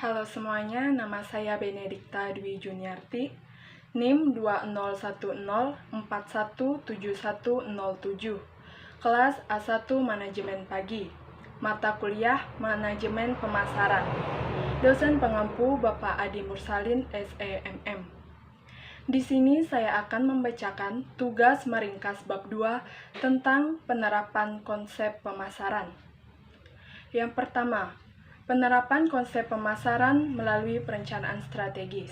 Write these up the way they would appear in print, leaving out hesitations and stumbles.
Halo semuanya, nama saya Benedikta Dwi Juniarti, NIM 2010417107, kelas A1 Manajemen Pagi, mata kuliah Manajemen Pemasaran. Dosen pengampu Bapak Adi Mursalin, SEMM. Di sini saya akan membacakan tugas meringkas bab 2 tentang penerapan konsep pemasaran. Yang pertama, penerapan konsep pemasaran melalui perencanaan strategis.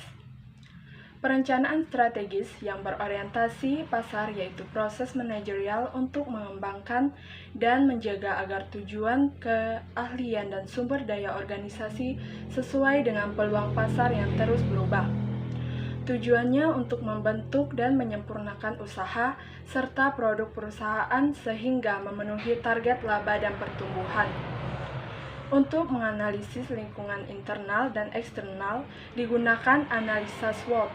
Perencanaan strategis yang berorientasi pasar yaitu proses manajerial untuk mengembangkan dan menjaga agar tujuan, keahlian, dan sumber daya organisasi sesuai dengan peluang pasar yang terus berubah. Tujuannya untuk membentuk dan menyempurnakan usaha serta produk perusahaan sehingga memenuhi target laba dan pertumbuhan. Untuk menganalisis lingkungan internal dan eksternal digunakan analisa SWOT,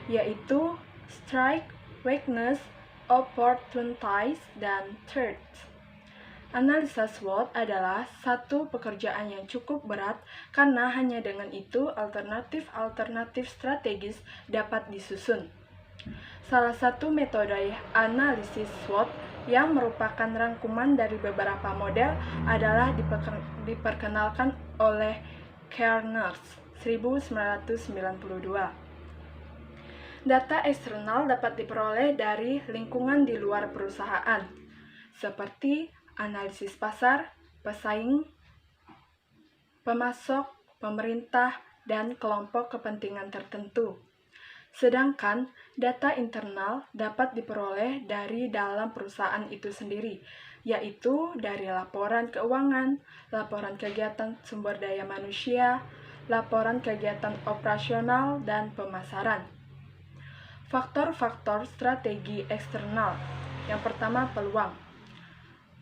yaitu Strengths, Weakness, Opportunities, dan Threats. Analisa SWOT adalah satu pekerjaan yang cukup berat karena hanya dengan itu alternatif strategis dapat disusun. Salah satu metode analisis SWOT yang merupakan rangkuman dari beberapa model adalah diperkenalkan oleh Kearns 1992. Data eksternal dapat diperoleh dari lingkungan di luar perusahaan, seperti analisis pasar, pesaing, pemasok, pemerintah, dan kelompok kepentingan tertentu. Sedangkan data internal dapat diperoleh dari dalam perusahaan itu sendiri, yaitu dari laporan keuangan, laporan kegiatan sumber daya manusia, laporan kegiatan operasional, dan pemasaran. Faktor-faktor strategi eksternal. Yang pertama, peluang,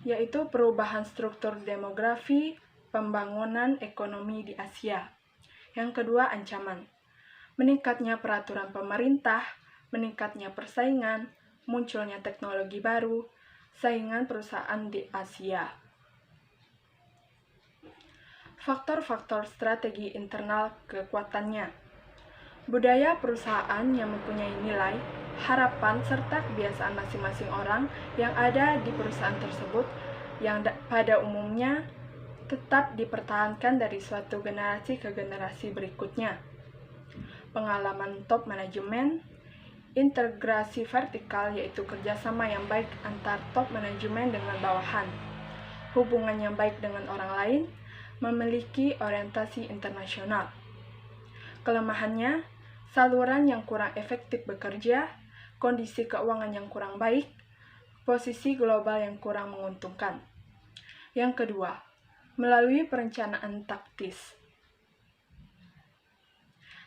yaitu perubahan struktur demografi, pembangunan ekonomi di Asia. Yang kedua, ancaman, meningkatnya peraturan pemerintah, meningkatnya persaingan, munculnya teknologi baru, saingan perusahaan di Asia. Faktor-faktor strategi internal, kekuatannya, budaya perusahaan yang mempunyai nilai, harapan, serta kebiasaan masing-masing orang yang ada di perusahaan tersebut yang pada umumnya tetap dipertahankan dari suatu generasi ke generasi berikutnya. Pengalaman top manajemen, integrasi vertikal yaitu kerjasama yang baik antar top manajemen dengan bawahan, hubungan yang baik dengan orang lain, memiliki orientasi internasional. Kelemahannya, saluran yang kurang efektif bekerja, kondisi keuangan yang kurang baik, posisi global yang kurang menguntungkan. Yang kedua, melalui perencanaan taktis.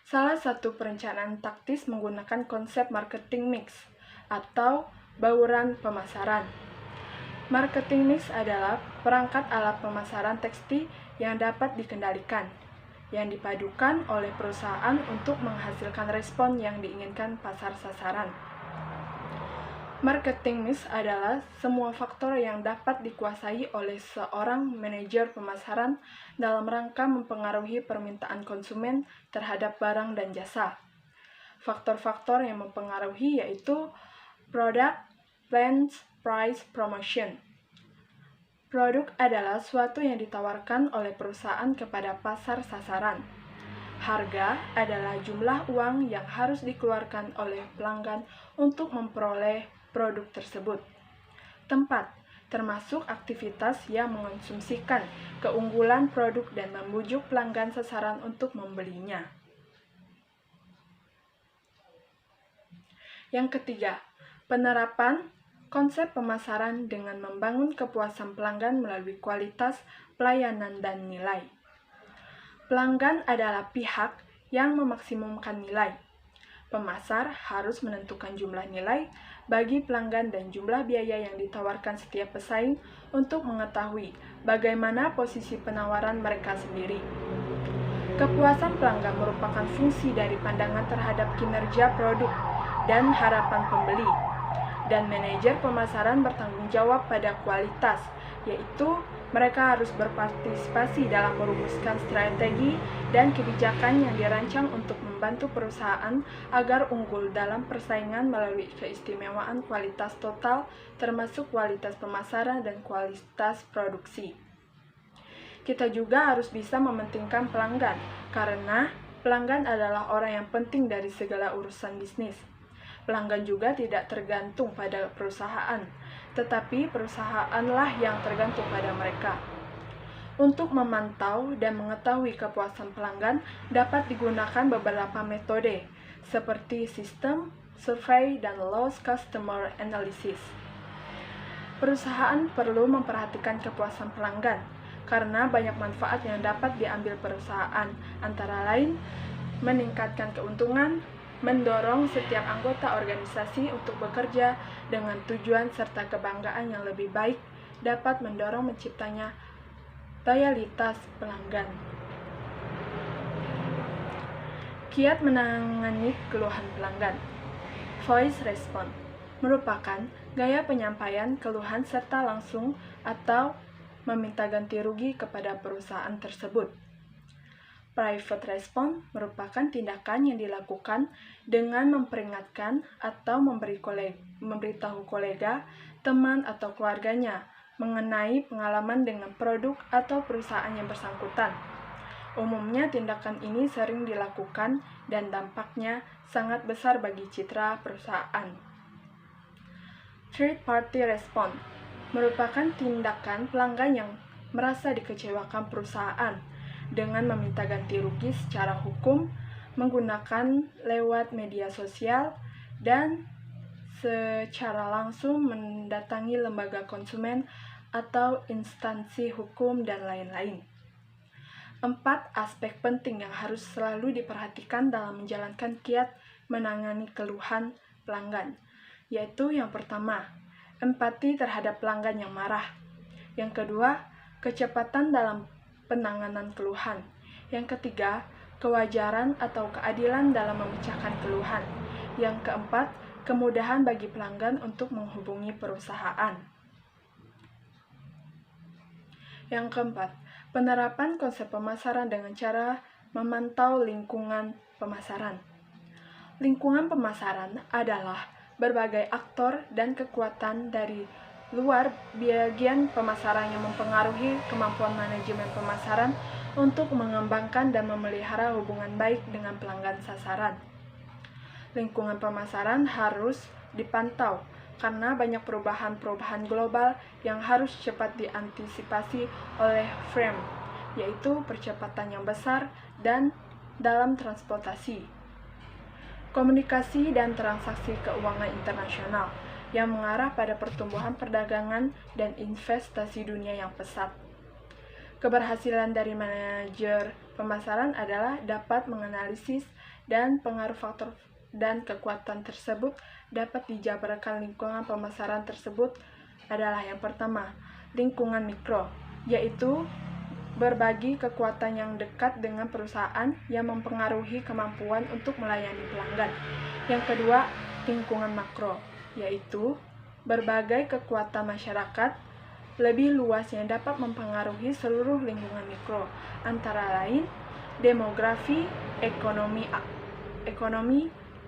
Salah satu perencanaan taktis menggunakan konsep marketing mix atau bauran pemasaran. Marketing mix adalah perangkat alat pemasaran tekstil yang dapat dikendalikan, yang dipadukan oleh perusahaan untuk menghasilkan respon yang diinginkan pasar sasaran. Marketing mix adalah semua faktor yang dapat dikuasai oleh seorang manajer pemasaran dalam rangka mempengaruhi permintaan konsumen terhadap barang dan jasa. Faktor-faktor yang mempengaruhi yaitu product, plans, price, promotion. Produk adalah suatu yang ditawarkan oleh perusahaan kepada pasar sasaran. Harga adalah jumlah uang yang harus dikeluarkan oleh pelanggan untuk memperoleh produk tersebut. Tempat termasuk aktivitas yang mengonsumsikan keunggulan produk dan membujuk pelanggan sasaran untuk membelinya. Yang ketiga, penerapan konsep pemasaran dengan membangun kepuasan pelanggan melalui kualitas, pelayanan, dan nilai. Pelanggan adalah pihak yang memaksimumkan nilai. Pemasar harus menentukan jumlah nilai bagi pelanggan dan jumlah biaya yang ditawarkan setiap pesaing untuk mengetahui bagaimana posisi penawaran mereka sendiri. Kepuasan pelanggan merupakan fungsi dari pandangan terhadap kinerja produk dan harapan pembeli. Dan manajer pemasaran bertanggung jawab pada kualitas, yaitu mereka harus berpartisipasi dalam merumuskan strategi dan kebijakan yang dirancang untuk membantu perusahaan agar unggul dalam persaingan melalui keistimewaan kualitas total, termasuk kualitas pemasaran dan kualitas produksi. Kita juga harus bisa mementingkan pelanggan, karena pelanggan adalah orang yang penting dari segala urusan bisnis. Pelanggan juga tidak tergantung pada perusahaan, tetapi perusahaanlah yang tergantung pada mereka. Untuk memantau dan mengetahui kepuasan pelanggan dapat digunakan beberapa metode, seperti sistem, survei, dan loss customer analysis. Perusahaan perlu memperhatikan kepuasan pelanggan, karena banyak manfaat yang dapat diambil perusahaan, antara lain meningkatkan keuntungan, mendorong setiap anggota organisasi untuk bekerja dengan tujuan serta kebanggaan yang lebih baik, dapat mendorong menciptanya loyalitas pelanggan. Kiat menangani keluhan pelanggan. Voice response merupakan gaya penyampaian keluhan serta langsung atau meminta ganti rugi kepada perusahaan tersebut. Private response merupakan tindakan yang dilakukan dengan memperingatkan atau memberitahu kolega, teman, atau keluarganya mengenai pengalaman dengan produk atau perusahaan yang bersangkutan. Umumnya tindakan ini sering dilakukan dan dampaknya sangat besar bagi citra perusahaan. Third party response merupakan tindakan pelanggan yang merasa dikecewakan perusahaan dengan meminta ganti rugi secara hukum, menggunakan lewat media sosial, dan secara langsung mendatangi lembaga konsumen atau instansi hukum dan lain-lain. 4 aspek penting yang harus selalu diperhatikan dalam menjalankan kiat menangani keluhan pelanggan, yaitu yang pertama, empati terhadap pelanggan yang marah. Yang kedua, kecepatan dalam penanganan keluhan. Yang ketiga, kewajaran atau keadilan dalam memecahkan keluhan. Yang keempat, kemudahan bagi pelanggan untuk menghubungi perusahaan. Yang keempat, penerapan konsep pemasaran dengan cara memantau lingkungan pemasaran. Lingkungan pemasaran adalah berbagai aktor dan kekuatan dari luar bagian pemasaran yang mempengaruhi kemampuan manajemen pemasaran untuk mengembangkan dan memelihara hubungan baik dengan pelanggan sasaran. Lingkungan pemasaran harus dipantau karena banyak perubahan-perubahan global yang harus cepat diantisipasi oleh firm, yaitu percepatan yang besar dan dalam transportasi, komunikasi dan transaksi keuangan internasional yang mengarah pada pertumbuhan perdagangan dan investasi dunia yang pesat. Keberhasilan dari manajer pemasaran adalah dapat menganalisis dan pengaruh faktor dan kekuatan tersebut dapat dijabarkan. Lingkungan pemasaran tersebut adalah yang pertama, lingkungan mikro, yaitu berbagi kekuatan yang dekat dengan perusahaan yang mempengaruhi kemampuan untuk melayani pelanggan. Yang kedua, lingkungan makro, yaitu berbagai kekuatan masyarakat lebih luas yang dapat mempengaruhi seluruh lingkungan mikro, antara lain demografi, ekonomi,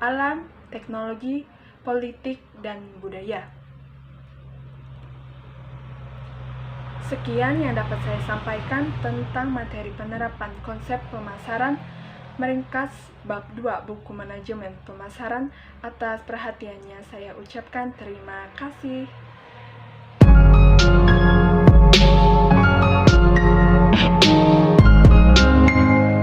alam, teknologi, politik, dan budaya. Sekian yang dapat saya sampaikan tentang materi penerapan konsep pemasaran meringkas bab 2 buku manajemen pemasaran. Atas perhatiannya saya ucapkan terima kasih.